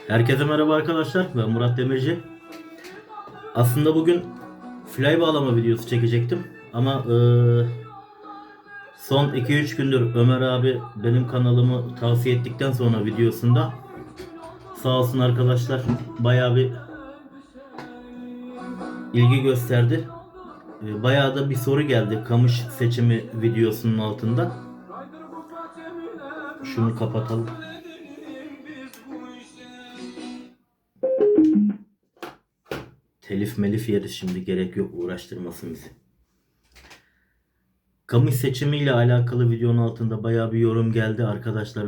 Herkese merhaba arkadaşlar. Ben Murat Demirci. Aslında bugün fly bağlama videosu çekecektim. Ama son 2-3 gündür Ömer abi benim kanalımı tavsiye ettikten sonra videosunda sağ olsun arkadaşlar bayağı bir ilgi gösterdi. Bayağı da bir soru geldi kamış seçimi videosunun altında. Şunu kapatalım. Telif melif yeriz şimdi, gerek yok, uğraştırmasın bizi. Kamış seçimiyle alakalı videonun altında bayağı bir yorum geldi. Arkadaşlar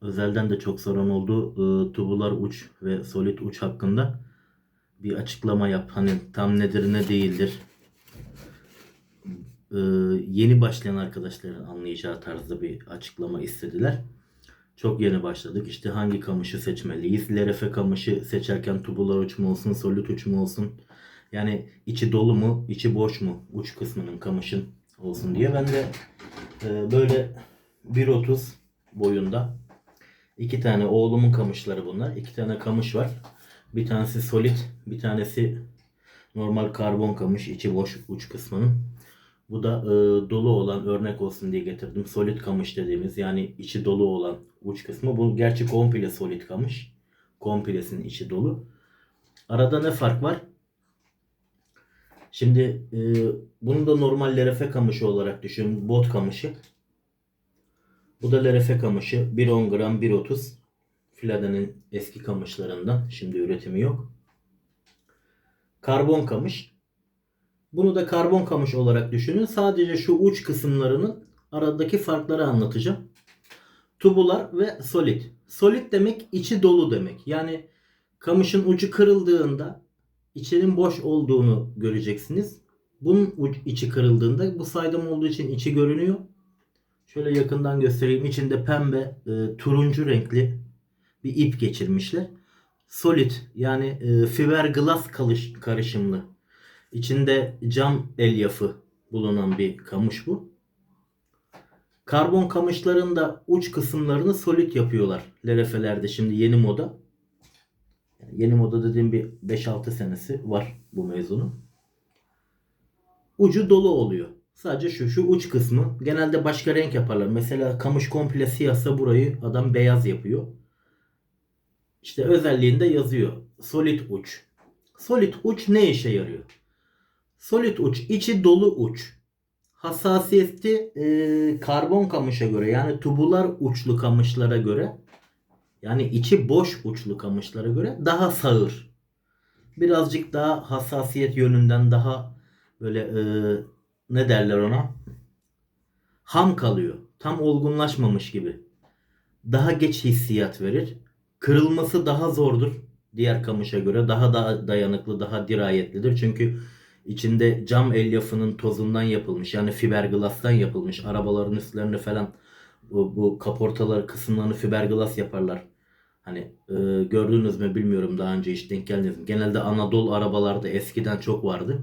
özelden de çok soran oldu. Tubular uç ve solid uç hakkında bir açıklama yap. Hani tam nedir ne değildir. Ee, Yeni başlayan arkadaşların anlayacağı tarzda bir açıklama istediler. Çok yeni başladık. İşte hangi kamışı seçmeliyiz? LRF kamışı seçerken tubular uç mu olsun, solid uç mu olsun? Yani içi dolu mu, içi boş mu? Uç kısmının kamışın olsun diye. Ben de böyle 1.30 boyunda iki tane oğlumun kamışları bunlar. İki tane kamış var. Bir tanesi solid, bir tanesi normal karbon kamış, içi boş uç kısmının. Bu da dolu olan örnek olsun diye getirdim. Solid kamış dediğimiz, yani içi dolu olan uç kısmı. Bu gerçi komple solid kamış. Komplesinin içi dolu. Arada ne fark var? Şimdi bunu da normal LRF kamışı olarak düşün. Bot kamışı. Bu da LRF kamışı. 1.10 gram 1.30. Filade'nin eski kamışlarından. Şimdi üretimi yok. Karbon kamış. Bunu da karbon kamış olarak düşünün. Sadece şu uç kısımlarının aradaki farkları anlatacağım. Tubular ve solid. Solid demek içi dolu demek. Yani kamışın ucu kırıldığında içinin boş olduğunu göreceksiniz. Bunun içi kırıldığında, bu saydam olduğu için içi görünüyor. Şöyle yakından göstereyim. İçinde pembe, turuncu renkli bir ip geçirmişler. Solid, yani fiberglass karışımlı. İçinde cam elyafı bulunan bir kamış bu. Karbon kamışların da uç kısımlarını solid yapıyorlar. LRF'lerde şimdi yeni moda. Yani yeni moda dediğim bir 5-6 senesi var bu mevzunun. Ucu dolu oluyor. Sadece şu uç kısmı. Genelde başka renk yaparlar. Mesela kamış komple siyahsa burayı adam beyaz yapıyor. İşte özelliğinde yazıyor. Solid uç. Solid uç ne işe yarıyor? Solid uç içi dolu uç. Hassasiyeti karbon kamışa göre, yani tubular uçlu kamışlara göre, yani içi boş uçlu kamışlara göre daha sağır. Birazcık daha hassasiyet yönünden daha böyle ne derler ona? Ham kalıyor. Tam olgunlaşmamış gibi. Daha geç hissiyat verir. Kırılması daha zordur diğer kamışa göre. Daha da dayanıklı, daha dirayetlidir. Çünkü içinde cam elyafının tozundan yapılmış. Yani fiberglass'tan yapılmış. Arabaların üstlerini falan bu kaportalar kısımlarını fiberglass yaparlar. Hani gördünüz mü bilmiyorum, daha önce hiç denk geldiniz mi? Genelde Anadolu arabalarda eskiden çok vardı.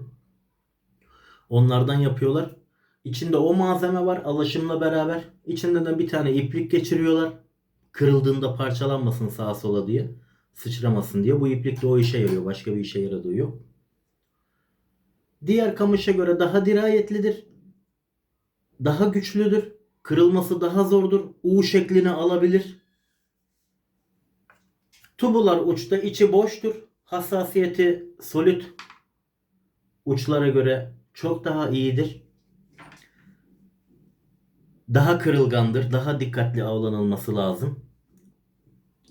Onlardan yapıyorlar. İçinde o malzeme var alaşımla beraber. İçinde de bir tane iplik geçiriyorlar. Kırıldığında parçalanmasın sağa sola diye. Sıçramasın diye. Bu iplik de o işe yarıyor. Başka bir işe yaradığı yok. Diğer kamışa göre daha dirayetlidir. Daha güçlüdür. Kırılması daha zordur. U şeklini alabilir. Tubular uçta, içi boştur. Hassasiyeti solid uçlara göre çok daha iyidir. Daha kırılgandır. Daha dikkatli avlanılması lazım.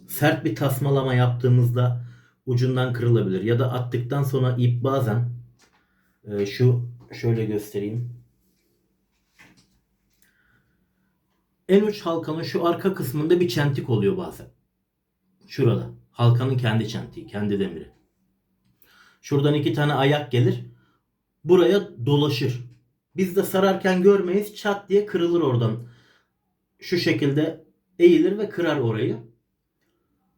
Sert bir tasmalama yaptığımızda ucundan kırılabilir. Ya da attıktan sonra ip bazen şu şöyle göstereyim. En uç halkanın şu arka kısmında bir çentik oluyor bazen. Şurada. Halkanın kendi çentiği, kendi demiri. Şuradan iki tane ayak gelir. Buraya dolaşır. Biz de sararken görmeyiz. Çat diye kırılır oradan. Şu şekilde eğilir ve kırar orayı.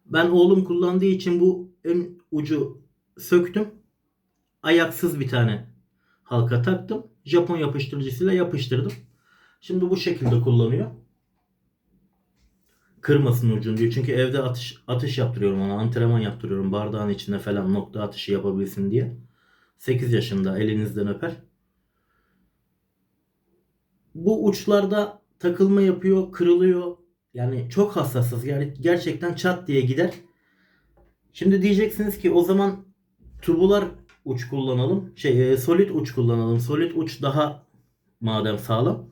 Ben oğlum kullandığı için bu ön ucu söktüm. Ayaksız bir tane halka taktım. Japon yapıştırıcısıyla yapıştırdım. Şimdi bu şekilde kullanıyor. Kırmasın ucunu diyor. Çünkü evde atış yaptırıyorum ona. Antrenman yaptırıyorum. Bardağın içine falan nokta atışı yapabilsin diye. 8 yaşında, elinizden öper. Bu uçlarda takılma yapıyor, kırılıyor. Yani çok hassasız. Yani gerçekten çat diye gider. Şimdi diyeceksiniz ki o zaman tubular uç kullanalım. Solid uç kullanalım. Solid uç daha madem sağlam.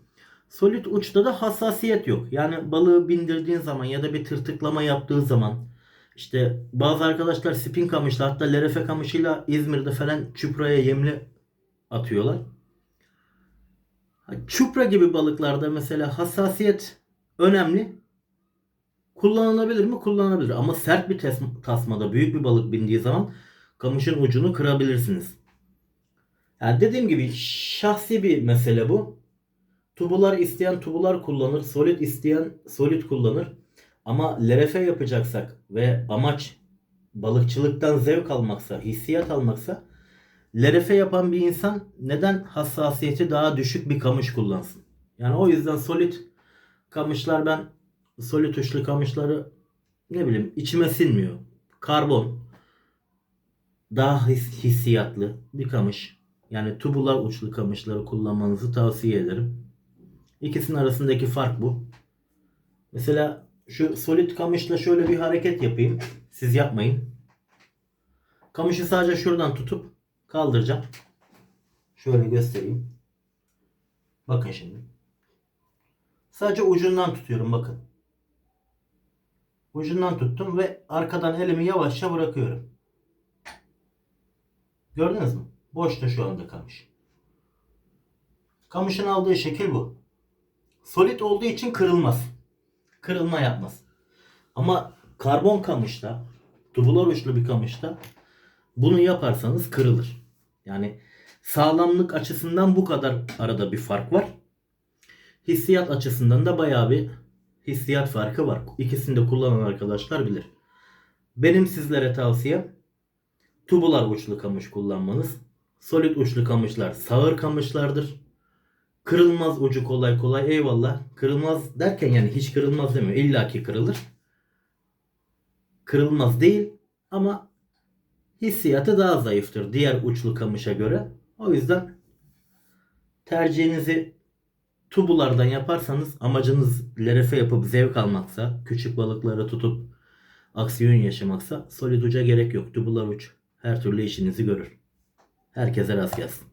Solid uçta da hassasiyet yok. Yani balığı bindirdiğin zaman ya da bir tırtıklama yaptığı zaman işte bazı arkadaşlar spin kamışla, hatta lerefe kamışıyla İzmir'de falan çupraya yemli atıyorlar. Çupra gibi balıklarda mesela hassasiyet önemli. Kullanılabilir mi? Kullanılabilir. Ama sert bir tasmada büyük bir balık bindiği zaman kamışın ucunu kırabilirsiniz. Yani dediğim gibi şahsi bir mesele bu. Tubular isteyen tubular kullanır. Solid isteyen solid kullanır. Ama LRF yapacaksak ve amaç balıkçılıktan zevk almaksa, hissiyat almaksa, LRF yapan bir insan neden hassasiyeti daha düşük bir kamış kullansın? Yani o yüzden solid kamışlar, ben solid uçlu kamışları ne bileyim içime sinmiyor. Karbon daha hissiyatlı bir kamış. Yani tubular uçlu kamışları kullanmanızı tavsiye ederim. İkisinin arasındaki fark bu. Mesela şu solid kamışla şöyle bir hareket yapayım. Siz yapmayın. Kamışı sadece şuradan tutup kaldıracağım. Şöyle göstereyim. Bakın şimdi. Sadece ucundan tutuyorum, bakın. Ucundan tuttum ve arkadan elimi yavaşça bırakıyorum. Gördünüz mü? Boşta şu anda kamış. Kamışın aldığı şekil bu. Solid olduğu için kırılmaz. Kırılma yapmaz. Ama karbon kamışta, tubular uçlu bir kamışta bunu yaparsanız kırılır. Yani sağlamlık açısından bu kadar arada bir fark var. Hissiyat açısından da bayağı bir hissiyat farkı var. İkisini de kullanan arkadaşlar bilir. Benim sizlere tavsiyem tubular uçlu kamış kullanmanız. Solid uçlu kamışlar sağır kamışlardır. Kırılmaz ucu kolay kolay, eyvallah. Kırılmaz derken yani hiç kırılmaz demiyor. İlla ki kırılır. Kırılmaz değil ama hissiyatı daha zayıftır diğer uçlu kamışa göre. O yüzden tercihinizi tubulardan yaparsanız, amacınız LRF yapıp zevk almaksa, küçük balıkları tutup aksiyon yaşamaksa solid uca gerek yok. Tubular uç her türlü işinizi görür. Herkese rast gelsin.